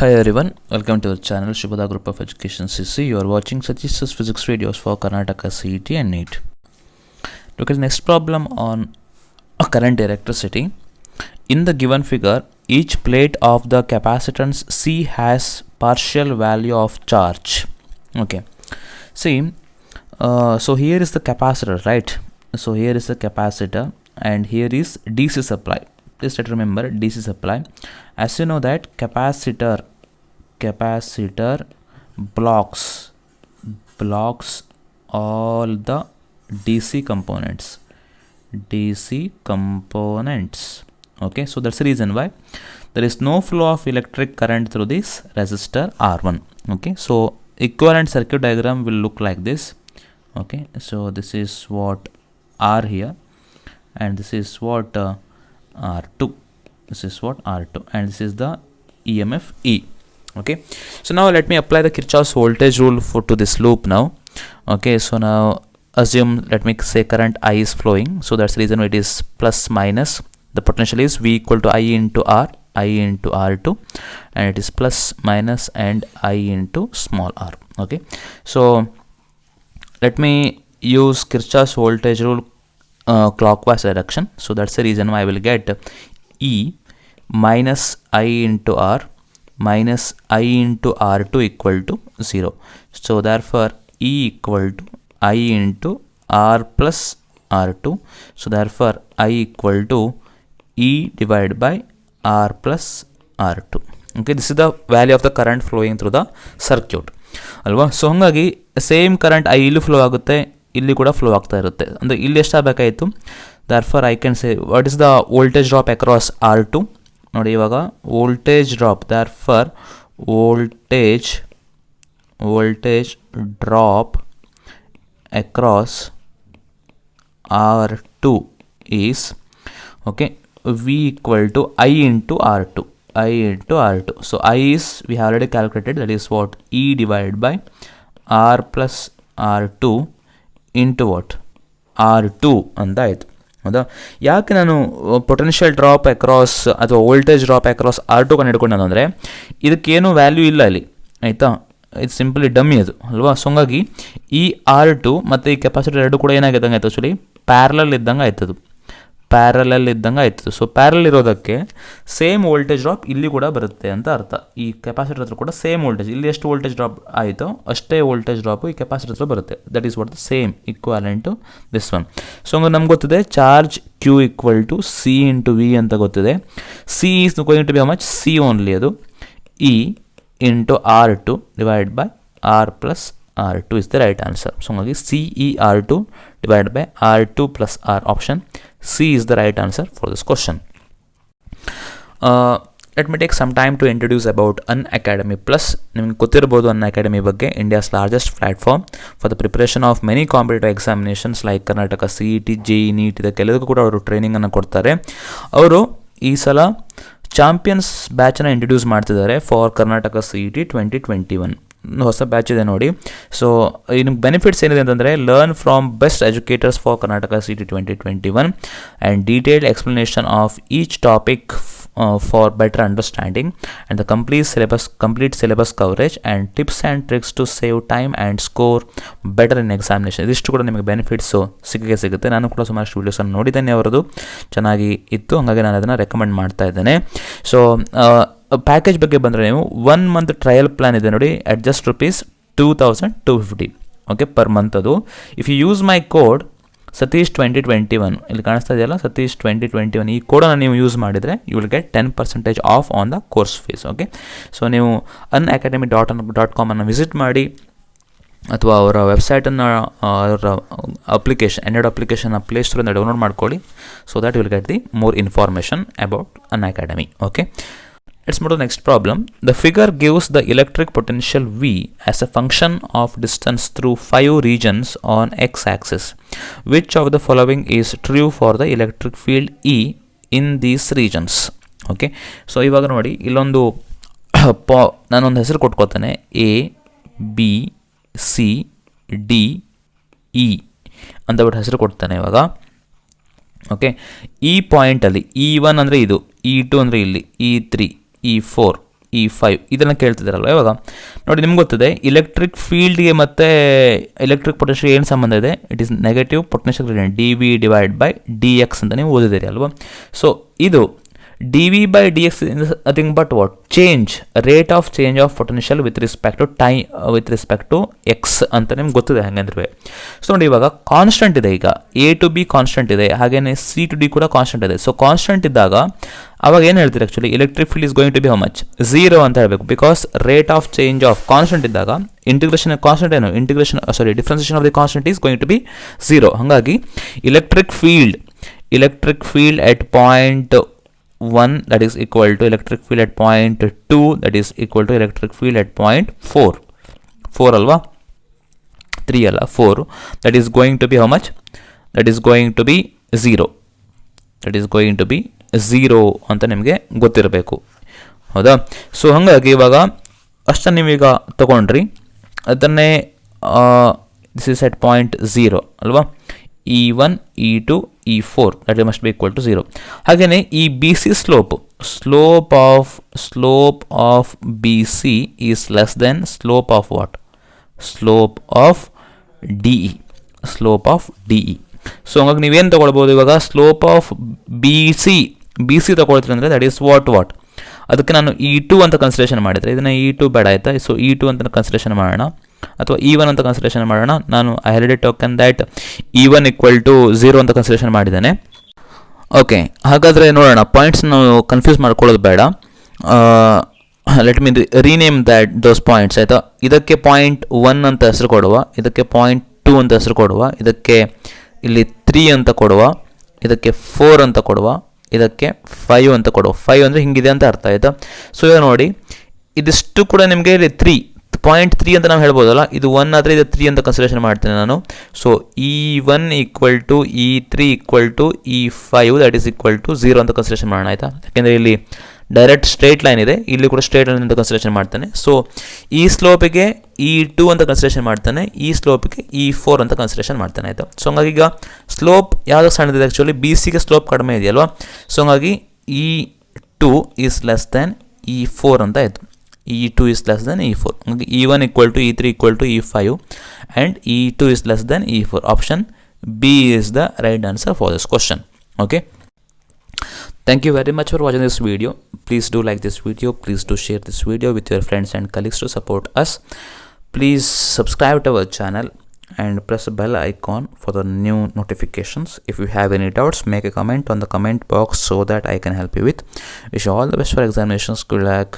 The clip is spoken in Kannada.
Hi everyone, welcome to our channel Shubhada Group of Education CC. You are watching Satish's physics videos for Karnataka CET and NEET. Look at the next problem on current electricity. In the given figure, each plate of the capacitance C has partial value of charge. Okay, see, so here is the capacitor, right? So here is the capacitor and here is DC supply. Please try to remember DC supply. As you know that capacitor blocks all the DC components. Okay, so that's the reason why there is no flow of electric current through this resistor R1. Okay, so equivalent circuit diagram will look like this. Okay, so this is what R here and this is what R2. This is what R2 and this is the EMF E. Okay, so now let me apply the Kirchhoff's voltage rule to this loop now. Okay, so now assume, let me say current I is flowing, so that's the reason why it is plus minus. The potential is V equal to I into R2, and it is plus minus and I into small r. Okay, so let me use Kirchhoff's voltage rule clockwise direction. So that's the reason why I will get E minus I into R minus I into R2 equal to 0. So therefore E equal to I into R plus R2. So therefore I equal to E divided by R plus R2. Okay, this is the value of the current flowing through the circuit ಅಲ್ವಾ. ಸೊ ಹಾಗಾಗಿ ಸೇಮ್ ಕರೆಂಟ್ ಐ ಇಲ್ಲೂ ಫ್ಲೋ ಆಗುತ್ತೆ, ಇಲ್ಲಿ ಕೂಡ ಫ್ಲೋ ಆಗ್ತಾ ಇರುತ್ತೆ. ಅಂದರೆ ಇಲ್ಲಿ ಎಷ್ಟಾಗಬೇಕಾಯಿತು, therefore I can say what is the voltage drop across R2. ನೋಡಿ ಇವಾಗ voltage drop, therefore voltage drop across R2 is okay V equal to I into R2. So I is, we have already calculated, that is what E divided by R plus R2 into what R2 ಅಂತ ಆಯಿತು. ಹೌದಾ, ಯಾಕೆ ನಾನು ಪೊಟೆನ್ಷಿಯಲ್ ಡ್ರಾಪ್ ಅಕ್ರಾಸ್ ಅಥವಾ ವೋಲ್ಟೇಜ್ ಡ್ರಾಪ್ ಅಕ್ರಾಸ್ R2 ಕಂಡು ಹಿಡ್ಕೊಂಡು ನಾನು ಅಂದರೆ ಇದಕ್ಕೇನು ವ್ಯಾಲ್ಯೂ ಇಲ್ಲ ಇಲ್ಲಿ, ಆಯಿತಾ, ಇದು ಸಿಂಪಲಿ ಡಮ್ಮಿ ಅದು ಅಲ್ವಾ. ಸೊ ಹಂಗಾಗಿ ಈ R2 ಮತ್ತು ಈ ಕೆಪಾಸಿಟರ್ ಎರಡು ಕೂಡ ಏನಾಗಿದ್ದಂಗೆ ಆಯಿತು, ಆ್ಯಕ್ಚುಲಿ ಪ್ಯಾರಲಲ್ ಇದ್ದಂಗೆ ಆಯ್ತದು. ಸೊ ಪ್ಯಾರಲ್ ಇರೋದಕ್ಕೆ ಸೇಮ್ ವೋಲ್ಟೇಜ್ ಡ್ರಾಪ್ ಇಲ್ಲಿ ಕೂಡ ಬರುತ್ತೆ ಅಂತ ಅರ್ಥ. ಈ ಕೆಪಾಸಿಟರ್ ಹತ್ರ ಕೂಡ ಸೇಮ್ ವೋಲ್ಟೇಜ್, ಇಲ್ಲಿ ಎಷ್ಟು ವೋಲ್ಟೇಜ್ ಡ್ರಾಪ್ ಆಯಿತೋ ಅಷ್ಟೇ ವೋಲ್ಟೇಜ್ ಡ್ರಾಪು ಈ ಕೆಪಾಸಿಟರ್ ಹತ್ರ ಬರುತ್ತೆ. That is what the same equivalent to this one. So ಹಂಗೆ ನಮ್ಗೆ ಗೊತ್ತಿದೆ charge Q equal to C into V ಅಂತ ಗೊತ್ತಿದೆ. C is going to be how much, C only, ಅದು E into R2 divide by R plus R2 is the right answer. So hangagi CER2 divided by R2 plus R, option C is the right answer for this question. Let me take some time to introduce about Unacademy Plus. ನಿಮಗೆ ಗೊತ್ತಿರಬಹುದು Unacademy ಬಗ್ಗೆ, India's largest platform for the preparation of many competitive examinations like Karnataka CET, JEE, NEET, ಇದಕ್ಕೆಲ್ಲದಕ್ಕೂ ಕೂಡ ಅವರು ಟ್ರೈನಿಂಗನ್ನು ಕೊಡ್ತಾರೆ. ಅವರು ಈ ಸಲ ಚಾಂಪಿಯನ್ಸ್ ಬ್ಯಾಚನ್ನು ಇಂಟ್ರೊಡ್ಯೂಸ್ ಮಾಡ್ತಿದ್ದಾರೆ ಫಾರ್ ಕರ್ನಾಟಕ CET 2021. ಹೊಸ ಬ್ಯಾಚ್ ಇದೆ ನೋಡಿ. ಸೊ ಇನ್ನು ಬೆನಿಫಿಟ್ಸ್ ಏನಿದೆ ಅಂತಂದರೆ, learn from best educators for Karnataka CET 2021 and detailed explanation of each topic for better understanding and the complete syllabus coverage and tips and tricks to save time and score better in examination. ಇದಿಷ್ಟು ಕೂಡ ನಿಮಗೆ ಬೆನಿಫಿಟ್ಸು ಸಿಗುತ್ತೆ. ನಾನು ಕೂಡ ಸುಮಾರಷ್ಟು ವೀಡಿಯೋಸನ್ನು ನೋಡಿದ್ದೇನೆ, ಅವರದು ಚೆನ್ನಾಗಿ ಇತ್ತು, ಹಾಗಾಗಿ ನಾನು ಅದನ್ನು ರೆಕಮೆಂಡ್ ಮಾಡ್ತಾ ಇದ್ದೇನೆ. ಸೊ ಪ್ಯಾಕೇಜ್ ಬಗ್ಗೆ ಬಂದರೆ, ನೀವು 1 ಮಂತ್ ಟ್ರಯಲ್ ಪ್ಲಾನ್ ಇದೆ ನೋಡಿ, at just ₹2250 okay per month. ಅದು if you use my code Satish 2021, ಇಲ್ಲಿ ಕಾಣಿಸ್ತಾ ಇದೆಯಲ್ಲ ಸತೀಶ್ 2021, ಈ ಕೋಡನ್ನು ನೀವು ಯೂಸ್ ಮಾಡಿದರೆ you will get 10% off on the course fees. Okay, so ನೀವು unacademy.com ಅನ್ನು ವಿಸಿಟ್ ಮಾಡಿ ಅಥವಾ ಅವರ ವೆಬ್ಸೈಟನ್ನು, ಅವರ ಅಪ್ಲಿಕೇಶನ್ ಆಂಡ್ರಾಯ್ಡ್ ಅಪ್ಲಿಕೇಶನ್ನ ಪ್ಲೇಸ್ಟೋರಿಂದ ಡೌನ್ಲೋಡ್ ಮಾಡ್ಕೊಳ್ಳಿ. So that will get the more information about Unacademy. Okay, let's move to the next problem. The figure gives the electric potential V as a function of distance through 5 regions on x-axis. Which of the following is true for the electric field E in these regions? Okay, so ಇವಾಗ ನೋಡಿ, ಇಲ್ಲೊಂದು ನಾನೊಂದು ಹೆಸರು ಕೊಟ್ಕೋತಾನೆ, A B C D E ಅಂತ ಬಿಟ್ಟು ಹೆಸರು ಕೊಡ್ತಾನೆ ಇವಾಗ. ಓಕೆ, ಈ ಪಾಯಿಂಟಲ್ಲಿ E1 ಅಂದರೆ ಇದು, E2 ಅಂದರೆ ಇಲ್ಲಿ, E3 E4 E5 ಇದನ್ನು ಕೇಳ್ತಿದ್ದಾರಲ್ವ. ಇವಾಗ ನೋಡಿ, ನಿಮ್ಗೆ ಗೊತ್ತಿದೆ ಇಲೆಕ್ಟ್ರಿಕ್ ಫೀಲ್ಡ್ಗೆ ಮತ್ತು ಎಲೆಕ್ಟ್ರಿಕ್ ಪೊಟೆನ್ಷಿಯಲ್ ಏನು ಸಂಬಂಧ ಇದೆ? It is negative potential gradient dV/dx ಅಂತ ನೀವು ಓದಿದ್ದೀರಿ ಅಲ್ವಾ. ಸೊ ಇದು dV/dx is nothing but what? Change, rate of change of potential with respect to time, with respect to x ಅಂತ ನಿಮ್ಗೆ ಗೊತ್ತಿದೆ ಹಾಗಂದ್ರೆ. ಸೊ ನೋಡಿ, ಇವಾಗ ಕಾನ್ಸ್ಟೆಂಟ್ ಇದೆ, ಈಗ A to B ಕಾನ್ಸ್ಟೆಂಟ್ ಇದೆ, ಹಾಗೇನೆ C to D ಕೂಡ ಕಾನ್ಸ್ಟೆಂಟ್ ಇದೆ. ಸೊ ಕಾನ್ಸ್ಟೆಂಟ್ ಇದ್ದಾಗ ಅವಾಗ ಏನು ಹೇಳ್ತೀರಿ? Actually electric field is going to be how much? 0 ಅಂತ ಹೇಳಬೇಕು. Because rate of change of constant ಇದ್ದಾಗ ಇಂಟಿಗ್ರೇಷನ್ ಕಾನ್ಸ್ಟೆಂಟ್ ಏನು? Differentiation of the constant is going to be 0. ಹಾಗಾಗಿ electric field at point 1 that is equal to electric field at point 2 that is equal to electric field at point 4 alva, 3 alla 4, that is going to be how much? That is going to be 0 ಅಂತ ನಿಮಗೆ ಗೊತ್ತಿರಬೇಕು, ಹೌದಾ? ಸೊ ಹಾಗಾಗಿ ಇವಾಗ ಅಷ್ಟನ್ನು ನೀವೀಗ ತಗೊಂಡ್ರಿ, ಅದನ್ನೇ ದಿಸ್ ಇಸ್ ಎಟ್ ಪಾಯಿಂಟ್ 0 ಅಲ್ವಾ. E1, E2, E4 that must be equal to 0. ಹಾಗೆಯೇ ಈ BC slope of BC is less than slope of what? Slope of DE. So ಹಂಗಾಗಿ ನೀವೇನು ತಗೊಳ್ಬೋದು ಇವಾಗ? ಸ್ಲೋಪ್ ಆಫ್ BC ತಗೊಳ್ತೀರಿ ಅಂದರೆ ದಟ್ ಈಸ್ ವಾಟ್ ಅದಕ್ಕೆ ನಾನು E2 ಅಂತ ಕನ್ಸಿಡರೇಷನ್ ಮಾಡಿದರೆ, ಇದನ್ನು E2 ಬೇಡ ಆಯಿತಾ. ಸೊ E2 ಅಂತ ಕನ್ಸಿಡರೇಷನ್ ಮಾಡೋಣ, ಅಥವಾ E1 ಅಂತ ಕನ್ಸಿಡರೇಷನ್ ಮಾಡೋಣ. ನಾನು I had token that E1 = 0 ಅಂತ ಕನ್ಸಿಡರೇಷನ್ ಮಾಡಿದ್ದೇನೆ. ಓಕೆ, ಹಾಗಾದರೆ ನೋಡೋಣ, ಪಾಯಿಂಟ್ಸ್ ನಾವು ಕನ್ಫ್ಯೂಸ್ ಮಾಡ್ಕೊಳ್ಳೋದು ಬೇಡ. Let me rename that those points ಆಯಿತಾ. ಇದಕ್ಕೆ ಪಾಯಿಂಟ್ 1 ಅಂತ ಹೆಸರು ಕೊಡುವ, ಇದಕ್ಕೆ ಪಾಯಿಂಟ್ 2 ಅಂತ ಹೆಸರು ಕೊಡುವ, ಇದಕ್ಕೆ ಇಲ್ಲಿ 3 ಅಂತ ಕೊಡುವ, ಇದಕ್ಕೆ 4 ಅಂತ ಕೊಡುವ, ಇದಕ್ಕೆ 5 ಅಂತ ಕೊಡುವ. 5 ಅಂದರೆ ಹಿಂಗಿದೆ ಅಂತ ಅರ್ಥ ಆಯಿತಾ. ಸೊ ಇವಾಗ ನೋಡಿ, ಇದಿಷ್ಟು ಕೂಡ ನಿಮಗೆ ಇಲ್ಲಿ 3 ಅಂತ ನಾವು ಹೇಳ್ಬೋದಲ್ಲ. ಇದು 1 ಆದರೆ ಇದು 3 ಅಂತ ಕನ್ಸಿಡರೇಷನ್ ಮಾಡ್ತೇನೆ ನಾನು. So E1 = E3 = E5 that is equal to 0 ಅಂತ ಕನ್ಸಿಡರೇಷನ್ ಮಾಡೋಣ ಆಯಿತಾ. ಯಾಕೆಂದರೆ ಇಲ್ಲಿ ಡೈರೆಕ್ಟ್ ಸ್ಟ್ರೇಟ್ ಲೈನ್ ಇದೆ, ಇಲ್ಲಿ ಕೂಡ ಸ್ಟ್ರೇಟ್ ಲೈನ್ ಅಂತ ಕನ್ಸಿಡರೇಷನ್ ಮಾಡ್ತಾನೆ. ಸೊ ಈ ಸ್ಲೋಪಿಗೆ E2 ಅಂತ ಕನ್ಸಿಡರೇಷನ್ ಮಾಡ್ತಾನೆ, ಈ ಸ್ಲೋಪಿಗೆ E4 ಅಂತ ಕನ್ಸಿಡರೇಷನ್ ಮಾಡ್ತಾನೆ ಆಯಿತಾ. ಸೊ ಹಂಗಾಗಿ ಈಗ ಸ್ಲೋಪ್ ಯಾವುದಕ್ಕೆ ಸಣ್ಣದಿದೆ? ಆ್ಯಕ್ಚುಲಿ BCಗೆ ಸ್ಲೋಪ್ ಕಡಿಮೆ ಇದೆಯಲ್ವಾ. ಸೊ ಹಂಗಾಗಿ E2 is less than E4 ಅಂತ ಆಯಿತು. E2 is less than E4. E1 = E3 = E5 and E2 is less than E4. Option B is the right answer for this question. Okay. Thank you very much for watching this video. Please do like this video. Please do share this video with your friends and colleagues to support us. Please subscribe to our channel and press the bell icon for the new notifications. If you have any doubts, make a comment on the comment box so that I can help you with. Wish you all the best for examinations. Good luck.